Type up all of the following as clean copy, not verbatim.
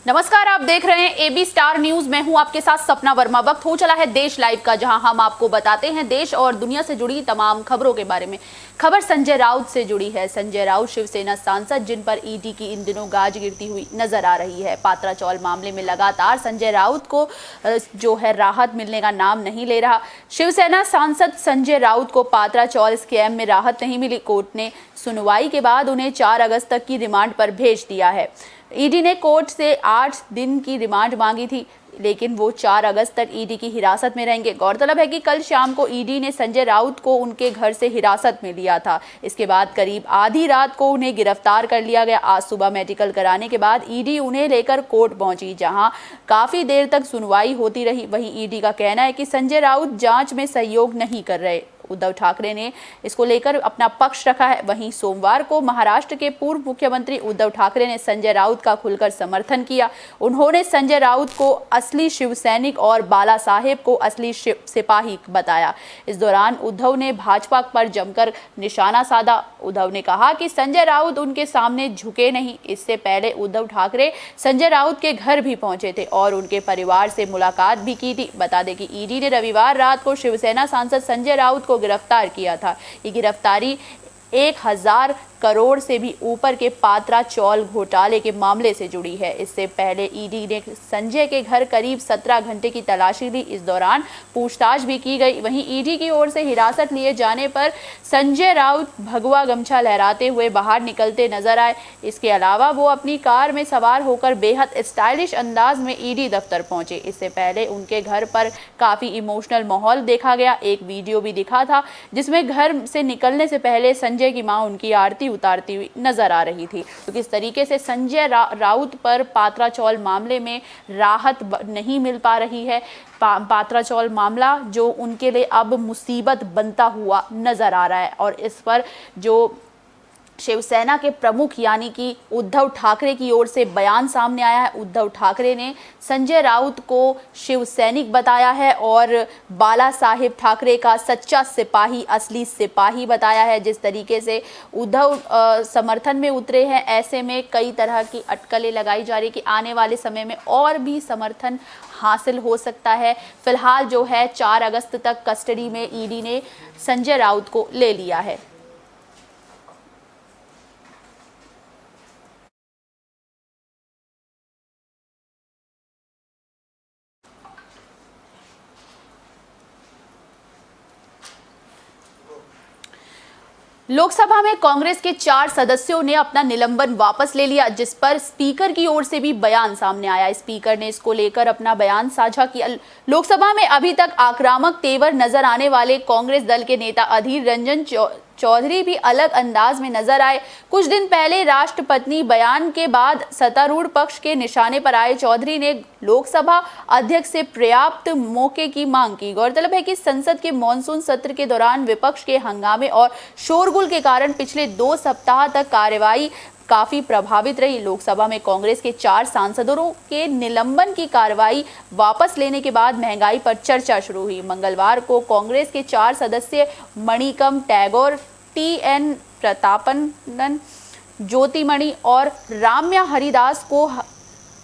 नमस्कार, आप देख रहे हैं एबी स्टार न्यूज। मैं हूं आपके साथ सपना वर्मा। वक्त हो चला है देश लाइव का, जहां हम आपको बताते हैं देश और दुनिया से जुड़ी तमाम खबरों के बारे में। खबर संजय राउत से जुड़ी है। संजय राउत शिवसेना सांसद, जिन पर ईडी की इन दिनों गाज गिरती हुई नजर आ रही है। पात्रा चौल मामले में लगातार संजय राउत को जो है राहत मिलने का नाम नहीं ले रहा। शिवसेना सांसद संजय राउत को पात्रा चौल स्कैम में राहत नहीं मिली। कोर्ट ने सुनवाई के बाद उन्हें 4 अगस्त तक की रिमांड पर भेज दिया है। ईडी ने कोर्ट से 8 दिन की रिमांड मांगी थी, लेकिन वो 4 अगस्त तक ईडी की हिरासत में रहेंगे। गौरतलब है कि कल शाम को ईडी ने संजय राउत को उनके घर से हिरासत में लिया था। इसके बाद करीब आधी रात को उन्हें गिरफ्तार कर लिया गया। आज सुबह मेडिकल कराने के बाद ईडी उन्हें लेकर कोर्ट पहुंची, जहां काफी देर तक सुनवाई होती रही। वहीं ईडी का कहना है कि संजय राउत जांच में सहयोग नहीं कर रहे। उद्धव ठाकरे ने इसको लेकर अपना पक्ष रखा है। वहीं सोमवार को महाराष्ट्र के पूर्व मुख्यमंत्री उद्धव ठाकरे ने संजय राउत का खुलकर समर्थन किया। उन्होंने संजय राउत को असली शिव सैनिक और बाला साहेब को असली सिपाही बताया। इस दौरान उद्धव ने भाजपा पर जमकर निशाना साधा। उद्धव ने कहा कि संजय राउत उनके सामने झुके नहीं। इससे पहले उद्धव ठाकरे संजय राउत के घर भी पहुंचे थे और उनके परिवार से मुलाकात भी की थी। बता दें कि ईडी ने रविवार रात को शिवसेना सांसद संजय राउत को गिरफ्तार किया था। ये गिरफ्तारी 1000 करोड़ से भी ऊपर के पात्रा चौल घोटाले के मामले से जुड़ी है। इससे पहले ईडी ने संजय के घर करीब 17 घंटे की तलाशी ली। इस दौरान पूछताछ भी की गई। वहीं ईडी की ओर से हिरासत लिए जाने पर संजय राउत भगवा गमछा लहराते हुए बाहर निकलते नजर आए। इसके अलावा वो अपनी कार में सवार होकर बेहद स्टाइलिश अंदाज में ईडी दफ्तर पहुंचे। इससे पहले उनके घर पर काफी इमोशनल माहौल देखा गया। एक वीडियो भी दिखा था जिसमें घर से निकलने से पहले संजय की मां उनकी आरती उतारती हुई नजर आ रही थी। तो किस तरीके से संजय राउत पर पात्रा चौल मामले में राहत नहीं मिल पा रही है। पात्रा चौल मामला जो उनके लिए अब मुसीबत बनता हुआ नजर आ रहा है और इस पर जो शिवसेना के प्रमुख यानी कि उद्धव ठाकरे की ओर से बयान सामने आया है। उद्धव ठाकरे ने संजय राउत को शिव सैनिक बताया है और बाला साहेब ठाकरे का सच्चा सिपाही, असली सिपाही बताया है। जिस तरीके से उद्धव समर्थन में उतरे हैं, ऐसे में कई तरह की अटकलें लगाई जा रही कि आने वाले समय में और भी समर्थन हासिल हो सकता है। फिलहाल जो है 4 अगस्त तक कस्टडी में ईडी ने संजय राउत को ले लिया है। लोकसभा में कांग्रेस के 4 सदस्यों ने अपना निलंबन वापस ले लिया, जिस पर स्पीकर की ओर से भी बयान सामने आया। स्पीकर ने इसको लेकर अपना बयान साझा किया। लोकसभा में अभी तक आक्रामक तेवर नजर आने वाले कांग्रेस दल के नेता अधीर रंजन चौधरी भी अलग अंदाज में नजर आए। कुछ दिन पहले राष्ट्रपति बयान के बाद सत्तारूढ़ पक्ष के निशाने पर आए चौधरी ने लोकसभा अध्यक्ष से पर्याप्त मौके की मांग की। गौरतलब है कि संसद के मॉनसून सत्र के दौरान विपक्ष के हंगामे और शोरगुल के कारण पिछले 2 सप्ताह तक कार्यवाही काफी प्रभावित रही। लोकसभा में कांग्रेस के 4 सांसदों के निलंबन की कार्रवाई वापस लेने के बाद महंगाई पर चर्चा शुरू हुई। मंगलवार को कांग्रेस के 4 सदस्य मणिकम टैगोर, TN प्रतापन, ज्योतिमणि और राम्या हरिदास को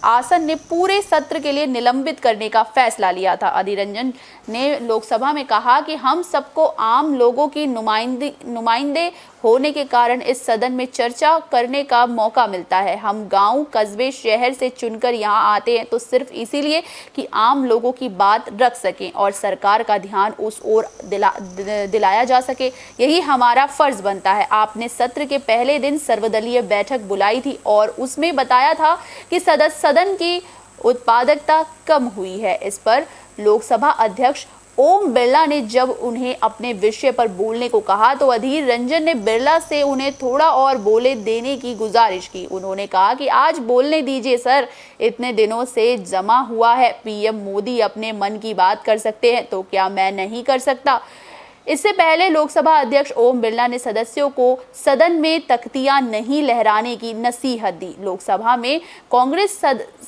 आसन ने पूरे सत्र के लिए निलंबित करने का फैसला लिया था। अधीर रंजन ने लोकसभा में कहा कि हम सबको आम लोगों की नुमाइंदे होने के कारण इस सदन में चर्चा करने का मौका मिलता है। हम गांव, कस्बे, शहर से चुनकर यहां आते हैं तो सिर्फ इसीलिए कि आम लोगों की बात रख सकें और सरकार का ध्यान उस ओर दिलाया जा सके। यही हमारा फर्ज बनता है। आपने सत्र के पहले दिन सर्वदलीय बैठक बुलाई थी और उसमें बताया था कि सदन की उत्पादकता कम हुई है। इस पर लोकसभा अध्यक्ष ओम बिरला ने जब उन्हें अपने विषय पर बोलने को कहा तो अधीर रंजन ने बिरला से उन्हें थोड़ा और बोले देने की गुजारिश की। उन्होंने कहा कि आज बोलने दीजिए सर, इतने दिनों से जमा हुआ है। पीएम मोदी अपने मन की बात कर सकते हैं तो क्या मैं नहीं कर सकता? इससे पहले लोकसभा अध्यक्ष ओम बिरला ने सदस्यों को सदन में तख्तियां नहीं लहराने की नसीहत दी। लोकसभा में कांग्रेस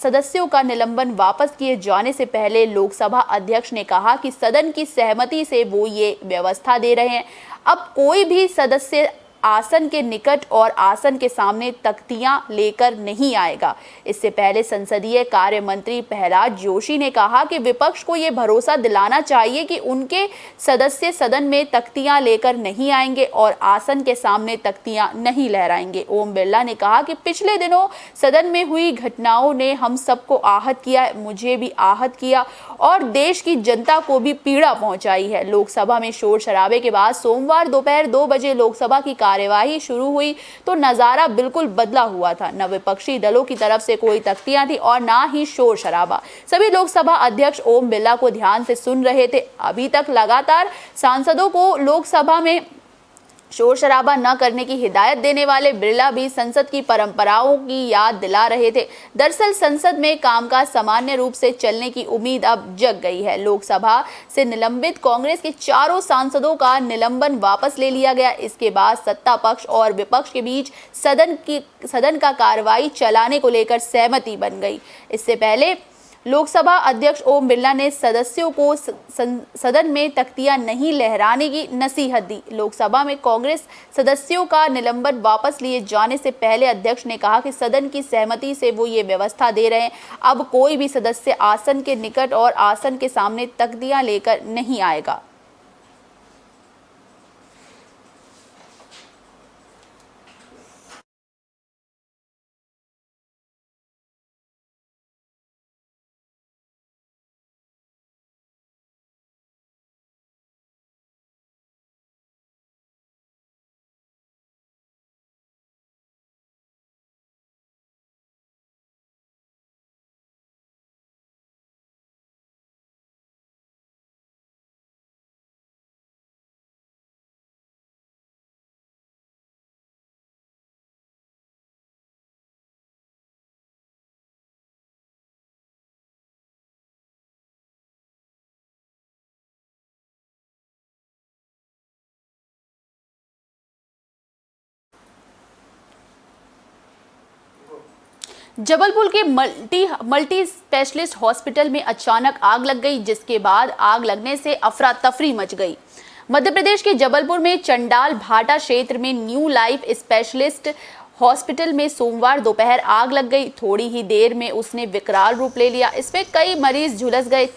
सदस्यों का निलंबन वापस किए जाने से पहले लोकसभा अध्यक्ष ने कहा कि सदन की सहमति से वो ये व्यवस्था दे रहे हैं। अब कोई भी सदस्य आसन के निकट और आसन के सामने तख्तियां लेकर नहीं आएगा। इससे पहले संसदीय कार्य मंत्री प्रहलाद जोशी ने कहा कि विपक्ष को यह भरोसा दिलाना चाहिए कि उनके सदस्य सदन में तख्तियां लेकर नहीं आएंगे और आसन के सामने तख्तियां नहीं लहराएंगे। ओम बिरला ने कहा कि पिछले दिनों सदन में हुई घटनाओं ने हम सबको आहत किया, मुझे भी आहत किया और देश की जनता को भी पीड़ा पहुंचाई है। लोकसभा में शोर शराबे के बाद सोमवार दोपहर 2 बजे लोकसभा की कार्यवाही शुरू हुई तो नजारा बिल्कुल बदला हुआ था। न विपक्षी दलों की तरफ से कोई तख्तियां थी और ना ही शोर शराबा। सभी लोकसभा अध्यक्ष ओम बिरला को ध्यान से सुन रहे थे। अभी तक लगातार सांसदों को लोकसभा में शोर शराबा न करने की हिदायत देने वाले बिरला भी संसद की परंपराओं की याद दिला रहे थे। दरअसल संसद में कामकाज सामान्य रूप से चलने की उम्मीद अब जग गई है। लोकसभा से निलंबित कांग्रेस के चारों सांसदों का निलंबन वापस ले लिया गया। इसके बाद सत्ता पक्ष और विपक्ष के बीच सदन का कार्रवाई चलाने को लेकर सहमति बन गई। इससे पहले लोकसभा अध्यक्ष ओम बिरला ने सदस्यों को सदन में तख्तियां नहीं लहराने की नसीहत दी। लोकसभा में कांग्रेस सदस्यों का निलंबन वापस लिए जाने से पहले अध्यक्ष ने कहा कि सदन की सहमति से वो ये व्यवस्था दे रहे हैं, अब कोई भी सदस्य आसन के निकट और आसन के सामने तख्तियां लेकर नहीं आएगा। जबलपुर के मल्टी स्पेशलिस्ट हॉस्पिटल में अचानक आग लग गई, जिसके बाद आग लगने से अफरा तफरी मच गई। मध्य प्रदेश के जबलपुर में चंडाल भाटा क्षेत्र में न्यू लाइफ स्पेशलिस्ट हॉस्पिटल में सोमवार दोपहर आग लग गई। थोड़ी ही देर में उसने विकराल रूप ले लिया। इसमें कई मरीज झुलस गए।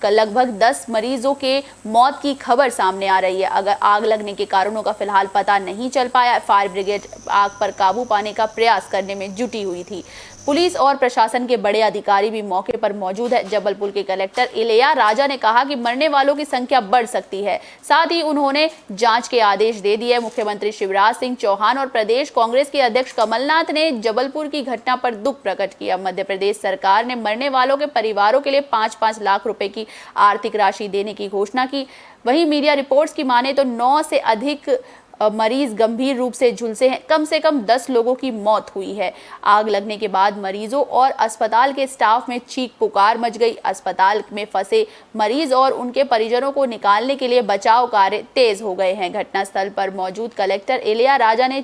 लगभग 10 मरीजों के मौत की खबर सामने आ रही है। अगर आग लगने के कारणों का फिलहाल पता नहीं चल पाया। फायर ब्रिगेड आग पर काबू पाने का प्रयास करने में जुटी हुई थी। पुलिस और प्रशासन के बड़े अधिकारी भी मौके पर मौजूद है। जबलपुर के कलेक्टर इलिया राजा ने कहा कि मरने वालों की संख्या बढ़ सकती है। साथ ही उन्होंने जांच के आदेश दे दिए। मुख्यमंत्री शिवराज सिंह चौहान और प्रदेश कांग्रेस के अध्यक्ष कमलनाथ ने जबलपुर की घटना पर दुख प्रकट किया। मध्य प्रदेश सरकार ने मरने वालों के परिवारों के लिए 5-5 लाख रुपए की आर्थिक राशि देने की घोषणा की। वहीं मीडिया रिपोर्ट्स की माने तो 9 से अधिक मरीज गंभीर रूप से झुलसे हैं। कम से कम 10 लोगों की मौत हुई है। आग लगने के बाद मरीजों और अस्पताल के स्टाफ में चीख पुकार मच गई। अस्पताल में फंसे मरीज और उनके परिजनों को निकालने के लिए बचाव कार्य तेज हो गए हैं। घटनास्थल पर मौजूद कलेक्टर इलिया राजा ने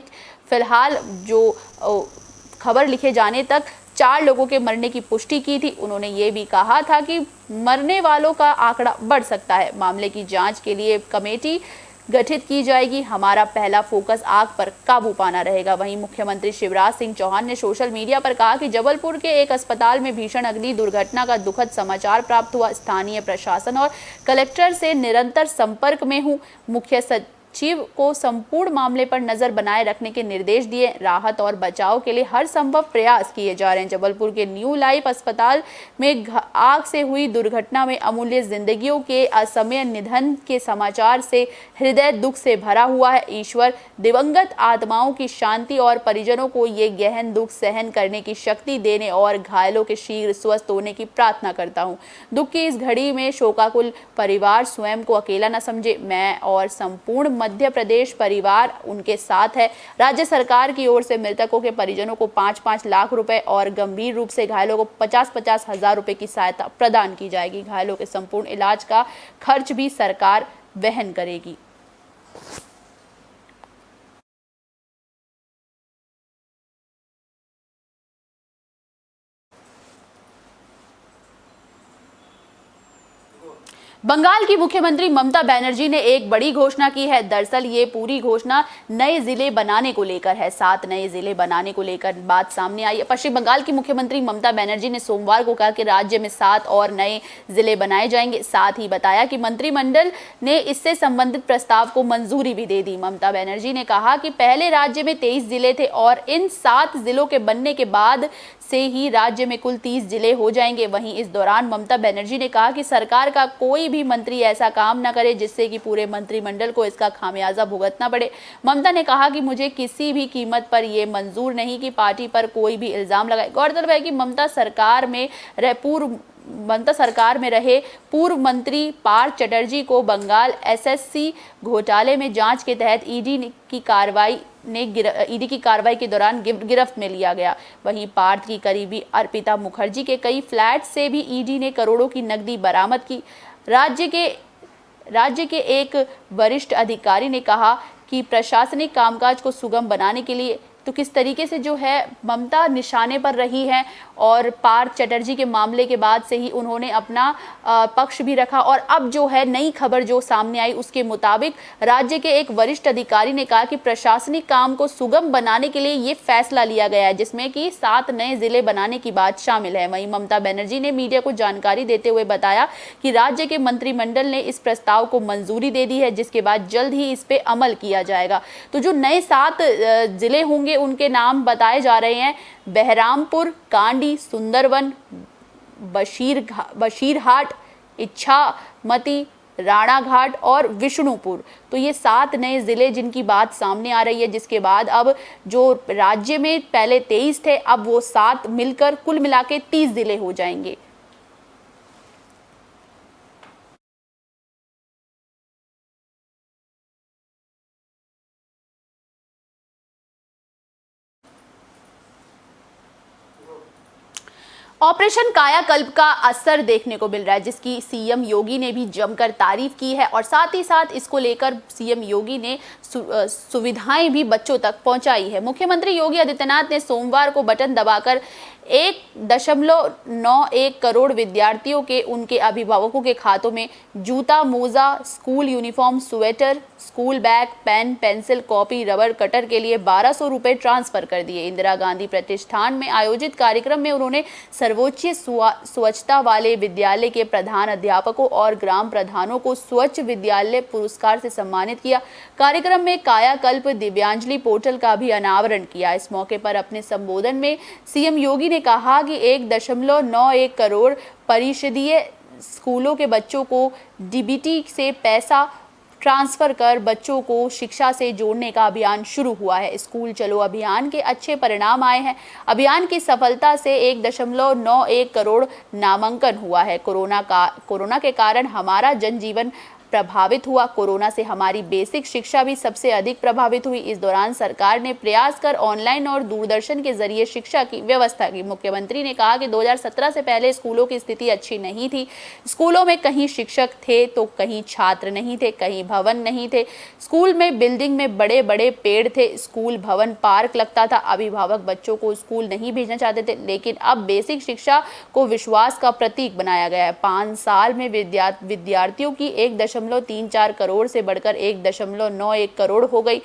फिलहाल जो खबर लिखे जाने तक 4 लोगों के मरने की पुष्टि की थी। उन्होंने ये भी कहा था कि मरने वालों का आंकड़ा बढ़ सकता है। मामले की जांच के लिए कमेटी गठित की जाएगी। हमारा पहला फोकस आग पर काबू पाना रहेगा। वहीं मुख्यमंत्री शिवराज सिंह चौहान ने सोशल मीडिया पर कहा कि जबलपुर के एक अस्पताल में भीषण अग्नि दुर्घटना का दुखद समाचार प्राप्त हुआ। स्थानीय प्रशासन और कलेक्टर से निरंतर संपर्क में हूं। मुख्य सचिव को संपूर्ण मामले पर नजर बनाए रखने के निर्देश दिए। राहत और बचाव के लिए हर संभव प्रयास किए जा रहे हैं। जबलपुर के न्यू लाइफ अस्पताल में आग से हुई दुर्घटना में अमूल्य जिंदगियों के असमय निधन के समाचार से हृदय दुख से भरा हुआ है। ईश्वर दिवंगत आत्माओं की शांति और परिजनों को ये गहन दुख सहन करने की शक्ति देने और घायलों के शीघ्र स्वस्थ होने की प्रार्थना करता हूँ। दुख की इस घड़ी में शोकाकुल परिवार स्वयं को अकेला न समझे। मैं और संपूर्ण मध्य प्रदेश परिवार उनके साथ है। राज्य सरकार की ओर से मृतकों के परिजनों को 5-5 लाख रुपए और गंभीर रूप से घायलों को 50-50 हजार रुपए की सहायता प्रदान की जाएगी। घायलों के संपूर्ण इलाज का खर्च भी सरकार वहन करेगी। बंगाल की मुख्यमंत्री ममता बनर्जी ने एक बड़ी घोषणा की है। दरअसल ये पूरी घोषणा नए जिले बनाने को लेकर है। 7 नए जिले बनाने को लेकर बात सामने आई है। पश्चिम बंगाल की मुख्यमंत्री ममता बनर्जी ने सोमवार को कहा कि राज्य में 7 और नए जिले बनाए जाएंगे। साथ ही बताया कि मंत्रिमंडल ने इससे संबंधित प्रस्ताव को मंजूरी भी दे दी। ममता बनर्जी ने कहा कि पहले राज्य में 23 जिले थे और इन 7 जिलों के बनने के बाद से ही राज्य में कुल 30 जिले हो जाएंगे। वहीं इस दौरान ममता बनर्जी ने कहा कि सरकार का कोई भी मंत्री ऐसा काम न करे जिससे कि पूरे मंत्रिमंडल को इसका खामियाजा भुगतना पड़े। ममता ने कहा कि मुझे किसी भी कीमत पर यह मंजूर नहीं कि पार्टी पर कोई भी इल्जाम लगाए। गौरतलब है कि ममता सरकार में रहे पूर्व मंत्री पार्थ चटर्जी को बंगाल एसएससी घोटाले में जांच के तहत ईडी की कार्रवाई के दौरान गिरफ्त में लिया गया। वहीं पार्थ की करीबी अर्पिता मुखर्जी के कई फ्लैट से भी ईडी ने करोड़ों की नकदी बरामद की। राज्य के एक वरिष्ठ अधिकारी ने कहा कि प्रशासनिक कामकाज को सुगम बनाने के लिए तो किस तरीके से जो है ममता निशाने पर रही है और पार्थ चटर्जी के मामले के बाद से ही उन्होंने अपना पक्ष भी रखा। और अब जो है नई खबर जो सामने आई उसके मुताबिक राज्य के एक वरिष्ठ अधिकारी ने कहा कि प्रशासनिक काम को सुगम बनाने के लिए ये फैसला लिया गया है, जिसमें कि 7 नए जिले बनाने की बात शामिल है। वहीं ममता बनर्जी ने मीडिया को जानकारी देते हुए बताया कि राज्य के मंत्रिमंडल ने इस प्रस्ताव को मंजूरी दे दी है, जिसके बाद जल्द ही इस पे अमल किया जाएगा। तो जो नए 7 जिले होंगे उनके नाम बताए जा रहे हैं बहरामपुर, कांडी, सुंदरवन, बशीरहाट, इच्छामती, राणाघाट और विष्णुपुर। तो ये 7 नए जिले जिनकी बात सामने आ रही है, जिसके बाद अब जो राज्य में पहले 23 थे अब वो 7 मिलकर कुल मिला के 30 जिले हो जाएंगे। ऑपरेशन कायाकल्प का असर देखने को मिल रहा है, जिसकी सीएम योगी ने भी जमकर तारीफ की है और साथ ही साथ इसको लेकर सीएम योगी ने सुविधाएं भी बच्चों तक पहुंचाई है। मुख्यमंत्री योगी आदित्यनाथ ने सोमवार को बटन दबाकर 1.91 करोड़ विद्यार्थियों के उनके अभिभावकों के खातों में जूता, मोजा, school uniform, sweater, school bag, pen, pencil, copy, rubber cutter के लिए 1200 रुपए ट्रांसफर कर दिए। इंदिरा गांधी प्रतिष्ठान में आयोजित कार्यक्रम में उन्होंने सर्वोच्च स्वच्छता वाले विद्यालय के प्रधान अध्यापकों और ग्राम प्रधानों को स्वच्छ विद्यालय पुरस्कार से सम्मानित किया। कार्यक्रम में कायाकल्प दिव्यांजलि पोर्टल का भी अनावरण किया। इस मौके पर अपने संबोधन में सीएम योगी ने कहा कि 1.91 करोड़ परिषदीय स्कूलों के बच्चों को डीबीटी से पैसा ट्रांसफर कर बच्चों को शिक्षा से जोड़ने का अभियान शुरू हुआ है। स्कूल चलो अभियान के अच्छे परिणाम आए हैं। अभियान की सफलता से 1.91 करोड़ नामांकन हुआ है। कोरोना के कारण हमारा जनजीवन प्रभावित हुआ। कोरोना से हमारी बेसिक शिक्षा भी सबसे अधिक प्रभावित हुई। इस दौरान सरकार ने प्रयास कर ऑनलाइन और दूरदर्शन के जरिए शिक्षा की व्यवस्था की। मुख्यमंत्री ने कहा कि 2017 से पहले स्कूलों की स्थिति अच्छी नहीं थी। स्कूलों में कहीं शिक्षक थे तो कहीं छात्र नहीं थे, कहीं भवन नहीं थे। स्कूल में बिल्डिंग में बड़े बड़े पेड़ थे, स्कूल भवन पार्क लगता था। अभिभावक बच्चों को स्कूल नहीं भेजना चाहते थे, लेकिन अब बेसिक शिक्षा को विश्वास का प्रतीक बनाया गया है। 5 साल में विद्यार्थियों की 1.34 करोड़ से बढ़कर 1.91 करोड़ हो गई।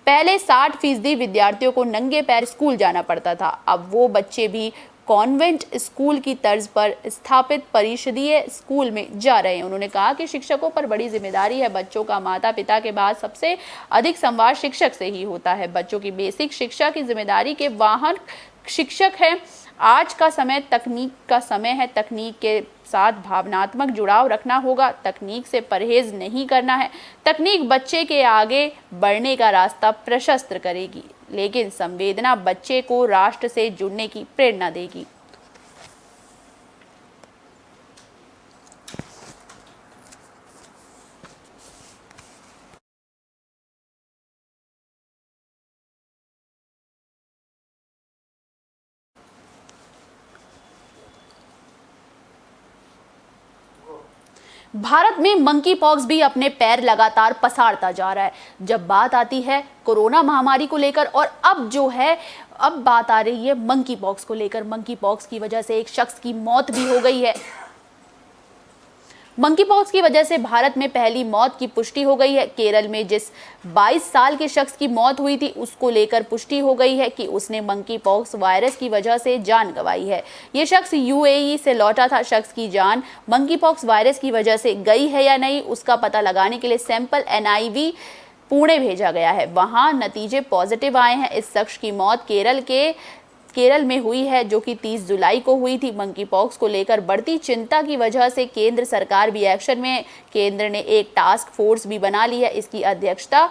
पहले 60% विद्यार्थियों को नंगे पैर स्कूल जाना पड़ता था, अब वो बच्चे भी कॉन्वेंट स्कूल की तर्ज पर स्थापित परिषदीय स्कूल में जा रहे हैं। उन्होंने कहा कि शिक्षकों पर बड़ी जिम्मेदारी है। बच्चों का माता पिता के बाद सबसे अधिक संवाद शिक्षक से ही होता है। बच्चों की बेसिक शिक्षा की जिम्मेदारी के वाहन शिक्षक है। आज का समय तकनीक का समय है। तकनीक के साथ भावनात्मक जुड़ाव रखना होगा। तकनीक से परहेज नहीं करना है। तकनीक बच्चे के आगे बढ़ने का रास्ता प्रशस्त करेगी, लेकिन संवेदना बच्चे को राष्ट्र से जुड़ने की प्रेरणा देगी। भारत में मंकी पॉक्स भी अपने पैर लगातार पसारता जा रहा है। जब बात आती है कोरोना महामारी को लेकर और अब बात आ रही है मंकी पॉक्स को लेकर। मंकी पॉक्स की वजह से एक शख्स की मौत भी हो गई है। मंकी पॉक्स की वजह से भारत में पहली मौत की पुष्टि हो गई है। केरल में जिस 22 साल के शख्स की मौत हुई थी उसको लेकर पुष्टि हो गई है कि उसने मंकी पॉक्स वायरस की वजह से जान गंवाई है। ये शख्स यूएई से लौटा था। शख्स की जान मंकी पॉक्स वायरस की वजह से गई है या नहीं उसका पता लगाने के लिए सैंपल एनआईवी पुणे भेजा गया है। वहां नतीजे पॉजिटिव आए हैं। इस शख्स की मौत केरल में हुई है, जो कि 30 जुलाई को हुई थी। मंकी पॉक्स को लेकर बढ़ती चिंता की वजह से केंद्र सरकार भी एक्शन में। केंद्र ने एक टास्क फोर्स भी बना ली है। इसकी अध्यक्षता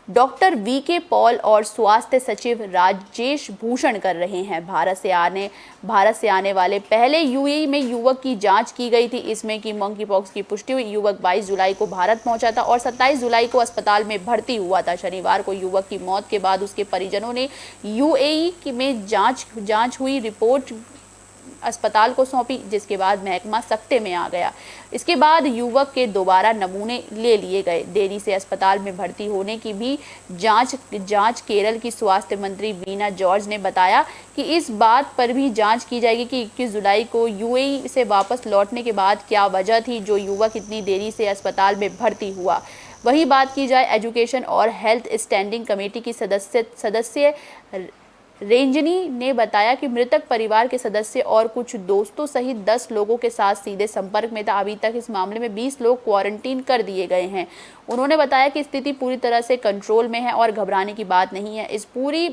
डॉक्टर वीके पॉल और स्वास्थ्य सचिव राजेश भूषण कर रहे हैं। भारत से आने वाले पहले यूएई में युवक की जांच की गई थी। इसमें कि मंकी पॉक्स की पुष्टि हुई। युवक 22 जुलाई को भारत पहुंचा था और 27 जुलाई को अस्पताल में भर्ती हुआ था। शनिवार को युवक की मौत के बाद उसके परिजनों ने यूएई में जांच हुई रिपोर्ट अस्पताल को सौंपी, जिसके बाद महकमा सख्ते में आ गया। इसके बाद युवक के दोबारा नमूने ले लिए गए। देरी से अस्पताल में भर्ती होने की भी जांच केरल की स्वास्थ्य मंत्री वीना जॉर्ज ने बताया कि इस बात पर भी जांच की जाएगी कि 21 जुलाई को यूएई से वापस लौटने के बाद क्या वजह थी जो युवक इतनी देरी से अस्पताल में भर्ती हुआ। वही बात की जाए एजुकेशन और हेल्थ स्टैंडिंग कमेटी की सदस्य रेंजनी ने बताया कि मृतक परिवार के सदस्य और कुछ दोस्तों सहित 10 लोगों के साथ सीधे संपर्क में था। अभी तक इस मामले में 20 लोग क्वारंटीन कर दिए गए हैं। उन्होंने बताया कि स्थिति पूरी तरह से कंट्रोल में है और घबराने की बात नहीं है। इस पूरी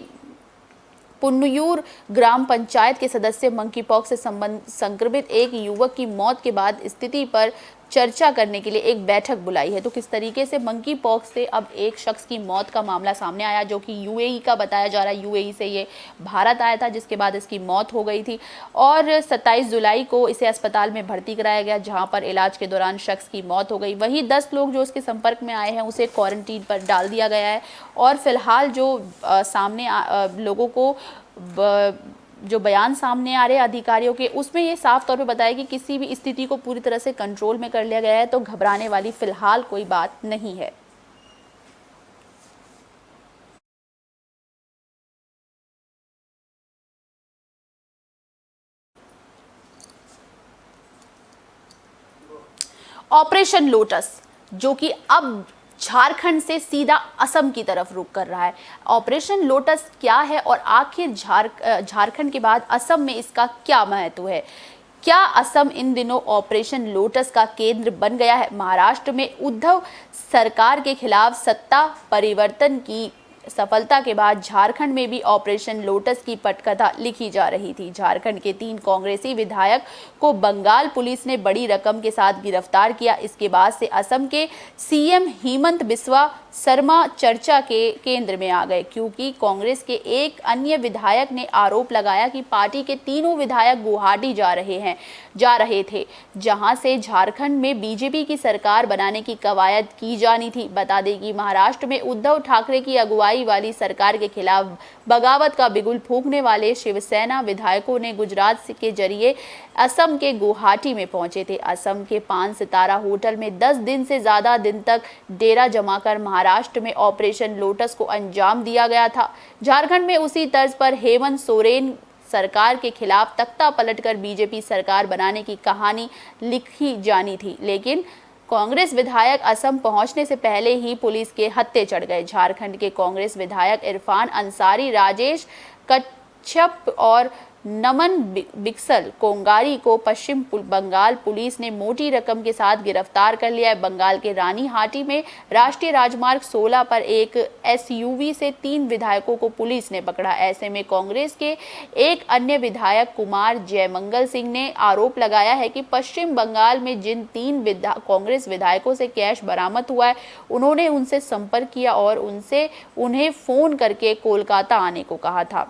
पुन्नुयूर ग्राम पंचायत के सदस्य मंकी पॉक्स से संक्रमित एक युवक की मौत के बाद स्थिति पर चर्चा करने के लिए एक बैठक बुलाई है। तो किस तरीके से मंकी पॉक्स से अब एक शख्स की मौत का मामला सामने आया, जो कि यूएई का बताया जा रहा है। यूएई से ये भारत आया था, जिसके बाद इसकी मौत हो गई थी और 27 जुलाई को इसे अस्पताल में भर्ती कराया गया, जहां पर इलाज के दौरान शख्स की मौत हो गई। वहीं 10 लोग जो उसके संपर्क में आए हैं उसे क्वारंटीन पर डाल दिया गया है और फिलहाल जो लोगों को जो बयान सामने आ रहे हैं अधिकारियों के, उसमें ये साफ तौर पे बताया कि किसी भी स्थिति को पूरी तरह से कंट्रोल में कर लिया गया है, तो घबराने वाली फिलहाल कोई बात नहीं है। ऑपरेशन लोटस, जो कि अब झारखंड से सीधा असम की तरफ रुख कर रहा है। ऑपरेशन लोटस क्या है और आखिर झारखंड के बाद असम में इसका क्या महत्व है? क्या असम इन दिनों ऑपरेशन लोटस का केंद्र बन गया है? महाराष्ट्र में उद्धव सरकार के खिलाफ सत्ता परिवर्तन की सफलता के बाद झारखंड में भी ऑपरेशन लोटस की पटकथा लिखी जा रही थी। झारखंड के 3 कांग्रेसी विधायक को बंगाल पुलिस ने बड़ी रकम के साथ गिरफ्तार किया। इसके बाद से असम के सीएम हेमंत बिस्वा शर्मा चर्चा के केंद्र में आ गए, क्योंकि कांग्रेस के एक अन्य विधायक ने आरोप लगाया कि पार्टी के तीनों विधायक गुवाहाटी जा रहे थे, जहां से झारखंड में बीजेपी की सरकार बनाने की कवायद की जानी थी। बता दें कि महाराष्ट्र में उद्धव ठाकरे की अगुवाई वाली सरकार के खिलाफ बगावत का बिगुल फूंकने वाले शिवसेना विधायकों ने गुजरात के जरिए असम के गुवाहाटी में पहुंचे थे। असम के 5 सितारा होटल में 10 दिन से ज्यादा दिन तक डेरा जमाकर महाराष्ट्र में ऑपरेशन लोटस को अंजाम दिया गया था। झारखंड में उसी तर्ज पर हेमंत सोरेन सरकार के खिलाफ तख्ता पलटकर बीजेपी सरकार बनाने की कहानी लिखी जानी थी, लेकिन कांग्रेस विधायक असम पहुंचने से पहले ही पुलिस के हत्थे चढ़ गए। झारखंड के कांग्रेस विधायक इरफान अंसारी, राजेश कच्छप और नमन बिक्सल कोंगारी को पश्चिम बंगाल पुलिस ने मोटी रकम के साथ गिरफ्तार कर लिया है। बंगाल के रानीहाटी में राष्ट्रीय राजमार्ग 16 पर एक एसयूवी से 3 विधायकों को पुलिस ने पकड़ा। ऐसे में कांग्रेस के एक अन्य विधायक कुमार जयमंगल सिंह ने आरोप लगाया है कि पश्चिम बंगाल में जिन 3 कांग्रेस विधायकों से कैश बरामद हुआ है, उन्होंने उनसे संपर्क किया और उन्हें फोन करके कोलकाता आने को कहा था।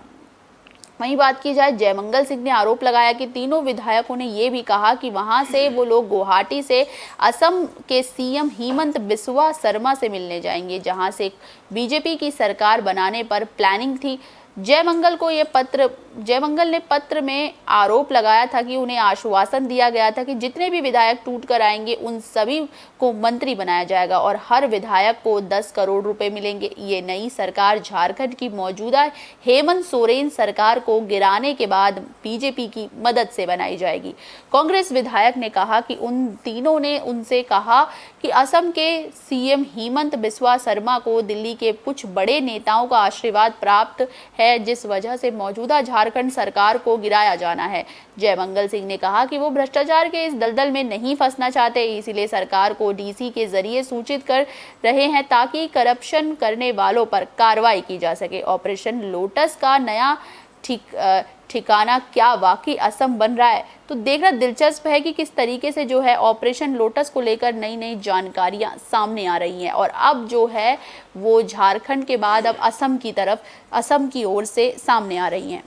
वहीं बात की जाए, जयमंगल सिंह ने आरोप लगाया कि तीनों विधायकों ने यह भी कहा कि वहां से वो लोग गुवाहाटी से असम के सीएम हेमंत बिस्वा शर्मा से मिलने जाएंगे, जहां से बीजेपी की सरकार बनाने पर प्लानिंग थी। जयमंगल ने पत्र में आरोप लगाया था कि उन्हें आश्वासन दिया गया था कि जितने भी विधायक टूट कर आएंगे उन सभी को मंत्री बनाया जाएगा और हर विधायक को 10 करोड़ रुपए मिलेंगे। ये नई सरकार झारखंड की मौजूदा हेमंत सोरेन सरकार को गिराने के बाद बीजेपी की मदद से बनाई जाएगी। कांग्रेस विधायक ने कहा कि उन तीनों ने उनसे कहा कि असम के सीएम हेमंत बिस्वा शर्मा को दिल्ली के कुछ बड़े नेताओं का आशीर्वाद प्राप्त है, जिस वजह से मौजूदा झारखंड सरकार को गिराया जाना है। जयमंगल सिंह ने कहा कि वो भ्रष्टाचार के इस दलदल में नहीं फंसना चाहते, इसीलिए सरकार को डीसी के जरिए सूचित कर रहे हैं ताकि करप्शन करने वालों पर कार्रवाई की जा सके। ऑपरेशन लोटस का नया ठिकाना क्या वाकई असम बन रहा है? तो देखना दिलचस्प है कि किस तरीके से जो है ऑपरेशन लोटस को लेकर नई नई जानकारियां सामने आ रही हैं और अब जो है वो झारखंड के बाद अब असम की ओर से सामने आ रही हैं।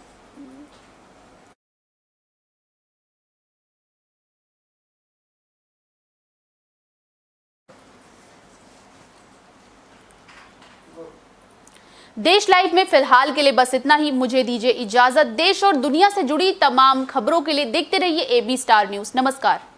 देश लाइव में फिलहाल के लिए बस इतना ही। मुझे दीजिए इजाजत। देश और दुनिया से जुड़ी तमाम खबरों के लिए देखते रहिए AB स्टार न्यूज़। नमस्कार।